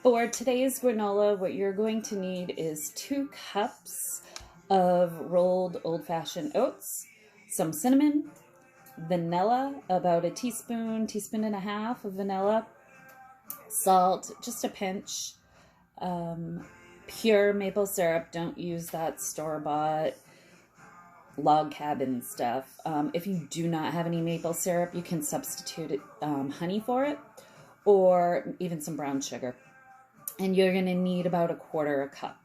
For today's granola, what you're going to need is 2 cups of rolled old-fashioned oats, some cinnamon, vanilla, about a teaspoon and a half of vanilla, salt, just a pinch, pure maple syrup. Don't use that store-bought log cabin stuff. If you do not have any maple syrup, you can substitute honey for it, or even some brown sugar. And you're going to need about 1/4 cup.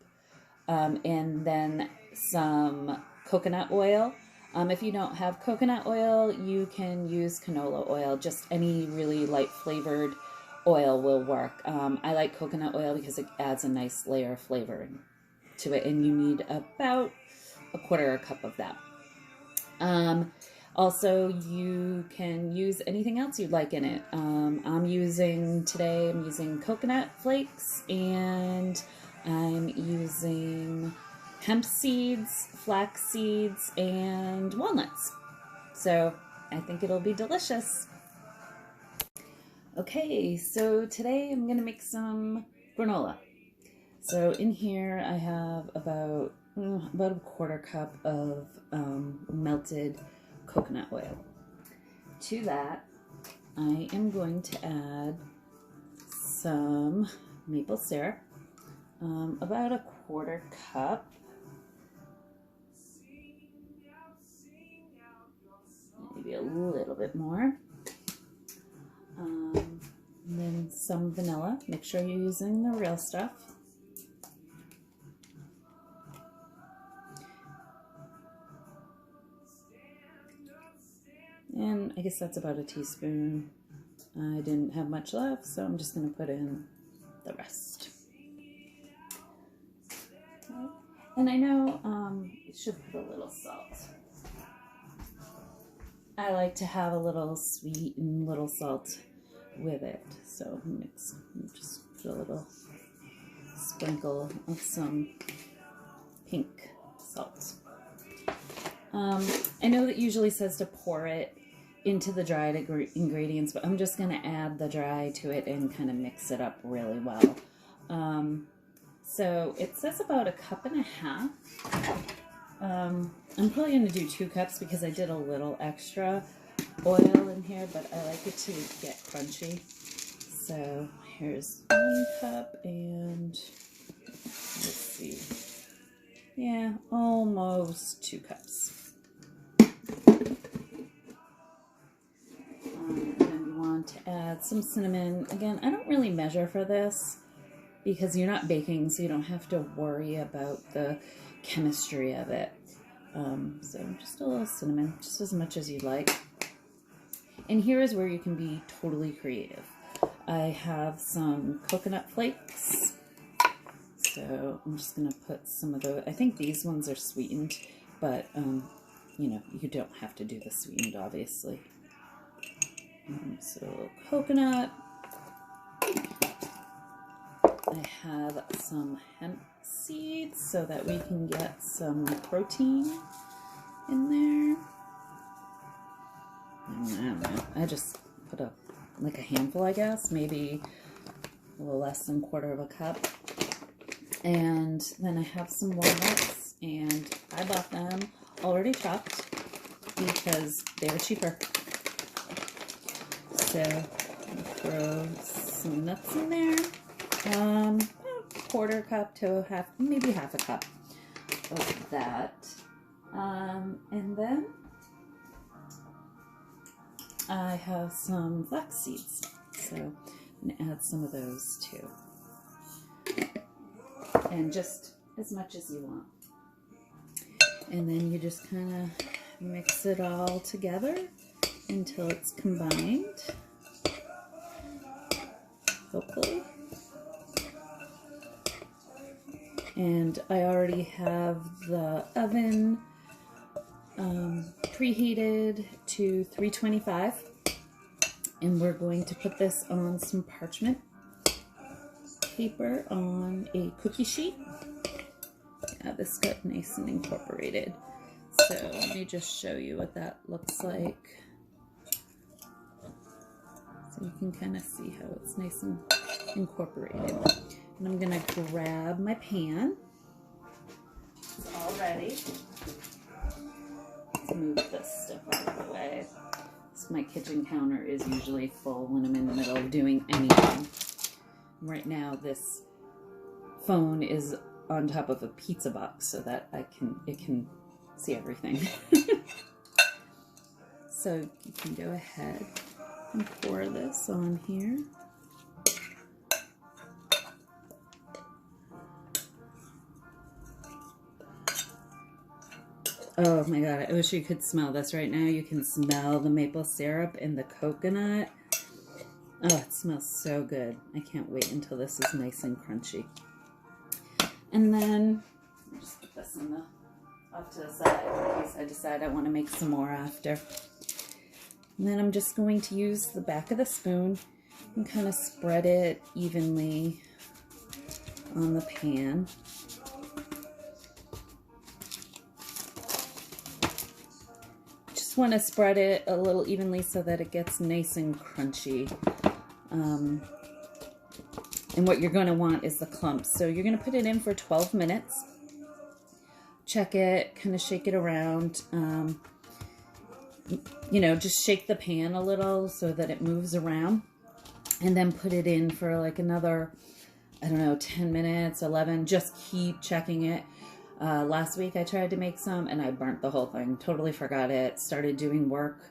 And then some coconut oil. If you don't have coconut oil, you can use canola oil. Just any really light flavored oil will work. I like coconut oil because it adds a nice layer of flavor to it. And you need about 1/4 cup of that. Also, you can use anything else you'd like in it. I'm using coconut flakes, and I'm using hemp seeds, flax seeds, and walnuts. So I think it'll be delicious. Okay, so today I'm gonna make some granola. So in here I have about 1/4 cup of melted coconut oil. To that, I am going to add some maple syrup, about 1/4 cup. Maybe a little bit more. And then some vanilla. Make sure you're using the real stuff. And I guess that's about a teaspoon. I didn't have much left, so I'm just going to put in the rest. Okay. And I know you should put a little salt. I like to have a little sweet and little salt with it. So just put a little sprinkle of some pink salt. I know that usually says to pour it into the dried ingredients, but I'm just going to add the dry to it and kind of mix it up really well. So it says about 1.5 cups. I'm probably going to do 2 cups because I did a little extra oil in here, but I like it to get crunchy. So here's 1 cup, and let's see. Yeah, almost 2 cups. And then you want to add some cinnamon. Again, I don't really measure for this because you're not baking, so you don't have to worry about the chemistry of it. So just a little cinnamon, just as much as you like. And here is where you can be totally creative. I have some coconut flakes. So I'm just going to put some of those. I think these ones are sweetened, but you know, you don't have to do the sweetened, obviously. So coconut. I have some hemp seeds so that we can get some protein in there. I don't know. I just put like a handful, I guess, maybe a little less than 1/4 cup. And then I have some walnuts, and I bought them already chopped because they were cheaper. So throw some nuts in there. 1/4 cup to maybe half a cup of that. And then I have some flax seeds, so I'm going to add some of those too. And just as much as you want. And then you just kind of mix it all together until it's combined, hopefully. And I already have the oven preheated to 325, and we're going to put this on some parchment paper on a cookie sheet. Yeah, this got nice and incorporated. So let me just show you what that looks like. So you can kind of see how it's nice and incorporated. And I'm gonna grab my pan. It's all ready. Let's move this stuff out of the way. So my kitchen counter is usually full when I'm in the middle of doing anything. Right now, this phone is on top of a pizza box so that it can see everything. So you can go ahead and pour this on here. Oh my God, I wish you could smell this right now. You can smell the maple syrup and the coconut. Oh, it smells so good. I can't wait until this is nice and crunchy. And then, I'll just put this off to the side in case I decide I want to make some more after. And then I'm just going to use the back of the spoon and kind of spread it evenly on the pan. Just want to spread it a little evenly so that it gets nice and crunchy. And what you're going to want is the clumps. So you're going to put it in for 12 minutes. Check it, kind of shake it around. You know, just shake the pan a little so that it moves around. And then put it in for like another, I don't know, 10 minutes, 11. Just keep checking it. Last week I tried to make some and I burnt the whole thing. Totally forgot it. Started doing work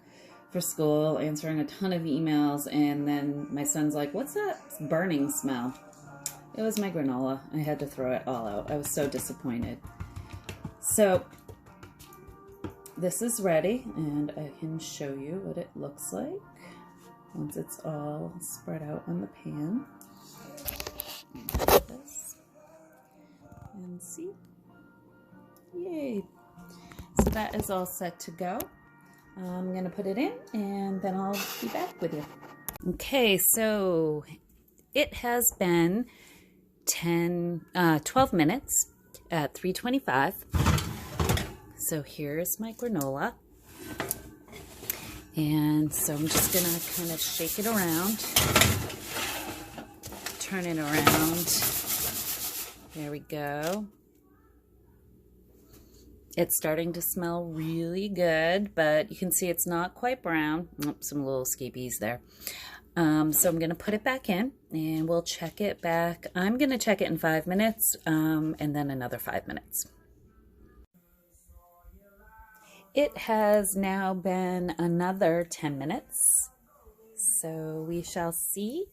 for school, answering a ton of emails, and then my son's like, "What's that burning smell?" It was my granola. I had to throw it all out. I was so disappointed. So this is ready, and I can show you what it looks like once it's all spread out on the pan. Like this. And see? Yay! So that is all set to go. I'm going to put it in and then I'll be back with you. Okay, so it has been 12 minutes at 325. So here's my granola. And so I'm just going to kind of shake it around, turn it around. There we go. It's starting to smell really good, but you can see it's not quite brown. Oh, some little scabies there. So I'm going to put it back in and we'll check it back. I'm going to check it in 5 minutes and then another 5 minutes. It has now been another 10 minutes. So we shall see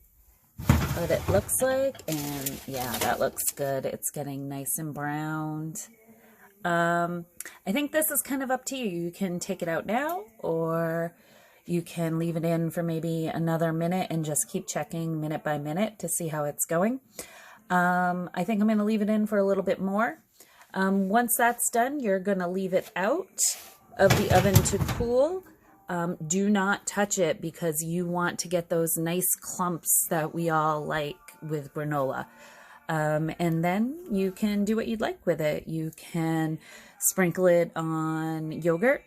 what it looks like. And yeah, that looks good. It's getting nice and browned. I think this is kind of up to you. You can take it out now, or you can leave it in for maybe another minute and just keep checking minute by minute to see how it's going. I think I'm going to leave it in for a little bit more. Once that's done, you're going to leave it out of the oven to cool. Do not touch it because you want to get those nice clumps that we all like with granola. And then you can do what you'd like with it. You can sprinkle it on yogurt,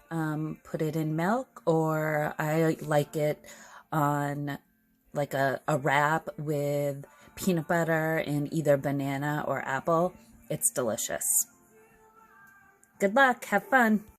put it in milk, or I like it on like a wrap with peanut butter and either banana or apple. It's delicious. Good luck. Have fun.